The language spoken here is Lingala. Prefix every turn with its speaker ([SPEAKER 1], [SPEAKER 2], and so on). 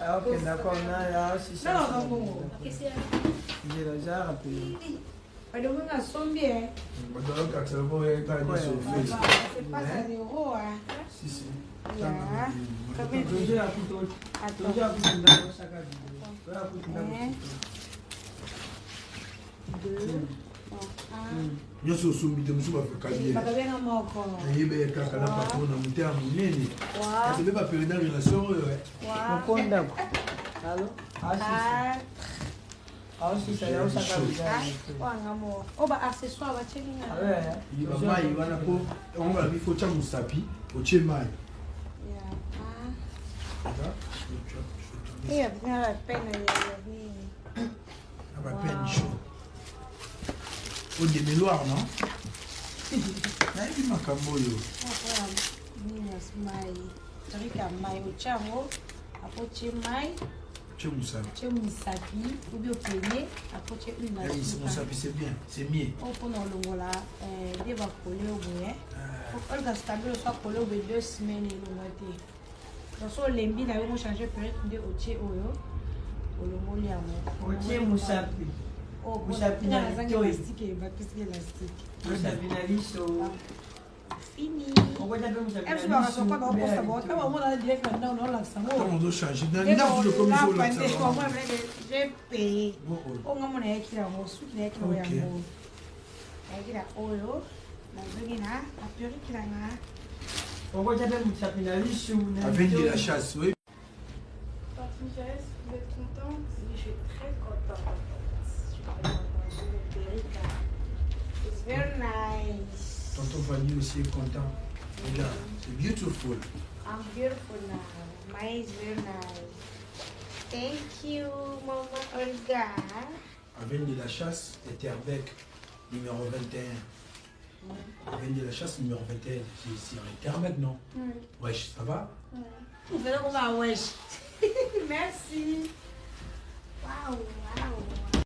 [SPEAKER 1] Ah, ok, d'accord. Si ça.
[SPEAKER 2] Non, non, bon.
[SPEAKER 1] J'ai déjà rappelé.
[SPEAKER 2] Pas de monde à son bien. C'est pas ça d'euros, hein.
[SPEAKER 3] Si, si.
[SPEAKER 1] Toujours à plutôt. Toujours à plutôt dans le sac à dos.
[SPEAKER 2] Deux.
[SPEAKER 3] Nous sommes soumis de nous
[SPEAKER 2] Pas de bien à mon corps.
[SPEAKER 3] Il y a un caca là par contre dans le terme. Ça ne veut pas perdre la relation.
[SPEAKER 1] Allô? Ah, si ça y est, ça va
[SPEAKER 2] Oh, bah, accessoire, va checker.
[SPEAKER 3] Il va mailler, il va la peau. On va lui faut un moustapi, au tchemaï.
[SPEAKER 2] Il y a bien la peine.
[SPEAKER 3] Ah, bah, peine chaud. Au début, noir, non? Il y a un macamoyo. Tché
[SPEAKER 2] Mousapi, ou bien premier, après tu une
[SPEAKER 3] Mousapi, c'est bien, c'est mieux.
[SPEAKER 2] On prend le voilà, il va coller au bout. On va stabler soit coller au bout 2 semaines et le moitié. Donc, sur l'embi, nous avons changé peut-être de otier oyo. Pour le molia.
[SPEAKER 1] Otier Mousapi.
[SPEAKER 2] Mousapi, il y a un élastique et un élastique.
[SPEAKER 1] Mousapi, il y a
[SPEAKER 2] fini.
[SPEAKER 1] On va d'abord vous appeler.
[SPEAKER 2] Elle se va pas on a direct maintenant on l'a ça.
[SPEAKER 3] On doit changer. Dans le
[SPEAKER 2] commission là, j'ai payé. On a mon équipe là, on sous l'équipe là. Équipe là oyo. La vegina, la purée là.
[SPEAKER 1] On va d'abord vous appeler la liste.
[SPEAKER 3] Avec de la chasse, oui.
[SPEAKER 4] Vous êtes contente? Oui, je suis très contente. Je suis très contente.
[SPEAKER 2] It's very nice.
[SPEAKER 3] Tonton Fanny aussi est content. Regarde, c'est beautiful.
[SPEAKER 2] I'm beautiful now. Mine is very nice. Thank you, Mama Olga.
[SPEAKER 3] Avec de la chasse, et Terbec, numéro 21. Avec de la chasse, numéro 21. C'est un Terbec, non? Wesh, ça va?
[SPEAKER 2] On va wesh. Merci. Waouh, waouh.